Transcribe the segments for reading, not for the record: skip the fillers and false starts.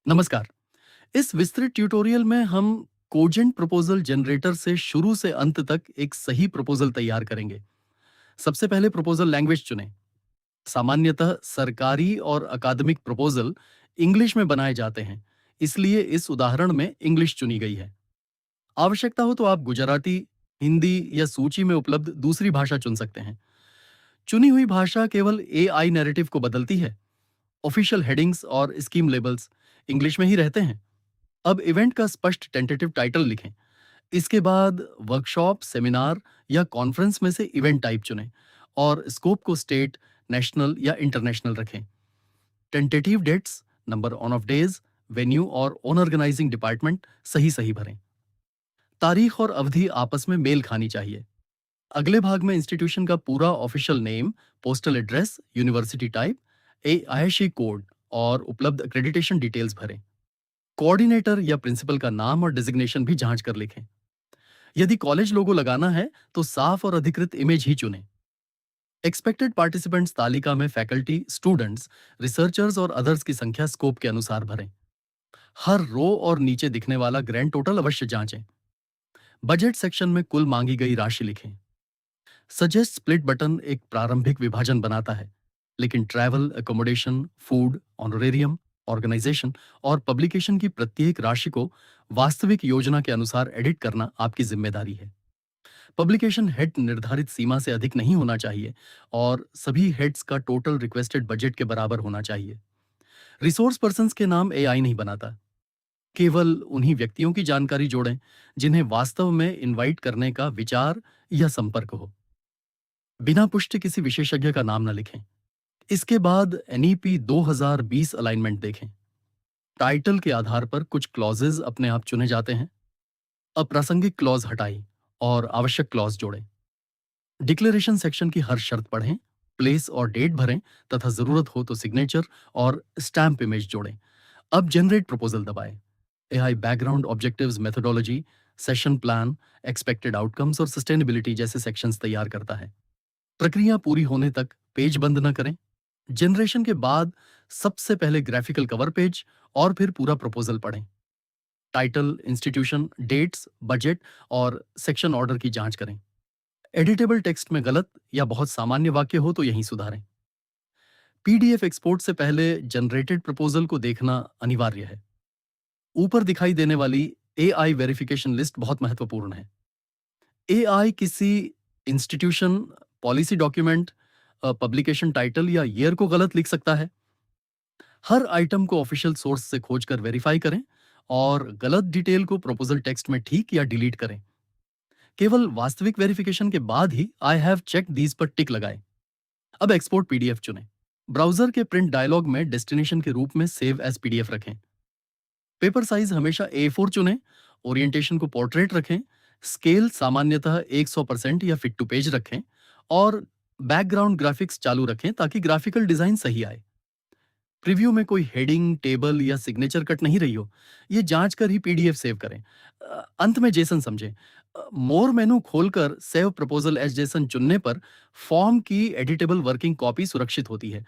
नमस्कार। इस विस्तृत ट्यूटोरियल में हम कोजेंट प्रपोजल जनरेटर से शुरू से अंत तक एक सही प्रपोजल तैयार करेंगे। सबसे पहले प्रपोजल लैंग्वेज चुनें। सामान्यतः सरकारी और अकादमिक प्रपोजल इंग्लिश में बनाए जाते हैं, इसलिए इस उदाहरण में इंग्लिश चुनी गई है। आवश्यकता हो तो आप गुजराती, हिंदी या सूची में उपलब्ध दूसरी भाषा चुन सकते हैं। चुनी हुई भाषा केवल एआई नैरेटिव को बदलती है। ऑफिशियल हेडिंग्स और स्कीम लेबल्स इंग्लिश में ही रहते हैं। अब इवेंट का स्पष्ट टेंटेटिव टाइटल लिखें। इसके बाद वर्कशॉप, सेमिनार या कॉन्फ्रेंस में से इवेंट टाइप चुनें और स्कोप को स्टेट, नेशनल या इंटरनेशनल रखें। Tentative dates, number on of days, venue और ऑन ऑर्गेनाइजिंग डिपार्टमेंट सही सही भरें। तारीख और अवधि आपस में मेल खानी चाहिए। अगले भाग में इंस्टीट्यूशन का पूरा official name, postal address, university type, AISC code और उपलब्ध एक्रेडिटेशन डिटेल्स भरें। कोऑर्डिनेटर या प्रिंसिपल का नाम और डिजिग्नेशन भी जांच कर लिखें। यदि कॉलेज लोगो लगाना है तो साफ और अधिकृत इमेज ही चुनें। एक्सपेक्टेड पार्टिसिपेंट्स तालिका में फैकल्टी, स्टूडेंट्स, रिसर्चर्स और अदर्स की संख्या स्कोप के अनुसार भरें। हर रो और नीचे दिखने वाला ग्रैंड टोटल अवश्य जांचें। बजट सेक्शन में कुल मांगी गई राशि लिखें। सजेस्ट स्प्लिट बटन एक प्रारंभिक विभाजन बनाता है, लेकिन travel, accommodation, food, honorarium, organisation और पब्लिकेशन की प्रत्येक राशि को वास्तविक योजना के अनुसार एडिट करना आपकी जिम्मेदारी है। पब्लिकेशन हेड निर्धारित सीमा से अधिक नहीं होना चाहिए और सभी हेड्स का टोटल रिक्वेस्टेड बजट के बराबर होना चाहिए। रिसोर्स पर्संस के नाम एआई नहीं बनाता। केवल उन्हीं व्यक्तियों की जानकारी जोड़ें जिन्हें वास्तव में इनवाइट करने का विचार या संपर्क हो। बिना पुष्टि किसी विशेषज्ञ का नाम न लिखें। इसके बाद एनईपी 2020 अलाइनमेंट देखें। टाइटल के आधार पर कुछ क्लॉजेज अपने आप चुने जाते हैं। अप्रासंगिक क्लॉज हटाएं और आवश्यक क्लॉज जोड़ें। डिक्लेरेशन सेक्शन की हर शर्त पढ़ें, प्लेस और डेट भरें तथा जरूरत हो तो सिग्नेचर और स्टैम्प इमेज जोड़ें। अब जनरेट प्रपोजल दबाएं। AI background, objectives, methodology, session plan, expected outcomes और सस्टेनेबिलिटी जैसे सेक्शंस तैयार करता है। प्रक्रिया पूरी होने तक पेज बंद न करें। जनरेशन के बाद सबसे पहले ग्राफिकल कवर पेज और फिर पूरा प्रपोजल पढ़ें। टाइटल, इंस्टीट्यूशन, डेट्स, बजट और सेक्शन ऑर्डर की जांच करें। एडिटेबल टेक्स्ट में गलत या बहुत सामान्य वाक्य हो तो यहीं सुधारें। पीडीएफ एक्सपोर्ट से पहले जनरेटेड प्रपोजल को देखना अनिवार्य है। ऊपर दिखाई देने वाली एआई वेरिफिकेशन लिस्ट बहुत महत्वपूर्ण है। एआई किसी institution, policy document, publication title या ईयर को गलत लिख सकता है। हर आइटम को ऑफिशियल सोर्स से खोजकर वेरीफाई करें और गलत डिटेल को प्रपोजल टेक्स्ट में ठीक या डिलीट करें। केवल वास्तविक वेरिफिकेशन के बाद ही आई हैव चेक दीज पर टिक लगाएं। अब एक्सपोर्ट पीडीएफ चुनें। ब्राउजर के प्रिंट डायलॉग में डेस्टिनेशन के रूप में सेव एज पीडीएफ रखें। पेपर साइज हमेशा A4 चुनें। ओरिएंटेशन को पोर्ट्रेट रखें। स्केल सामान्यतः 100% या फिट टू पेज रखें और बैकग्राउंड ग्राफिक्स चालू रखें ताकि ग्राफिकल डिजाइन सही आए। प्रीव्यू में कोई हेडिंग, टेबल या सिग्नेचर कट नहीं रही हो, ये जांच कर ही पीडीएफ सेव करें। अंत में जेसन समझें। मोर मेनू खोलकर सेव प्रपोजल एज जेसन चुनने पर फॉर्म की एडिटेबल वर्किंग कॉपी सुरक्षित होती है।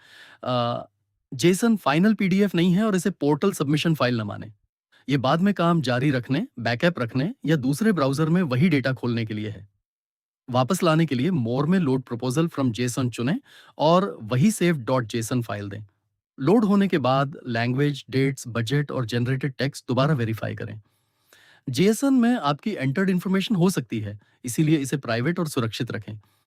जेसन फाइनल पीडीएफ नहीं है और इसे पोर्टल सबमिशन फाइल न माने। ये बाद में काम जारी रखने, बैकअप रखने या दूसरे ब्राउजर में वही डेटा खोलने के लिए है। वापस लाने के लिए मोर में लोड प्रपोजल फ्रॉम जेसन चुनें और वही सेव डॉट जेसन फाइल दें। लोड होने के बाद लैंग्वेज, डेट्स, बजट और जनरेटेड टेक्स्ट दोबारा वेरीफाई करें। जेएसएन में आपकी एंटर्ड इंफॉर्मेशन हो सकती है, इसीलिए इसे प्राइवेट और सुरक्षित रखें।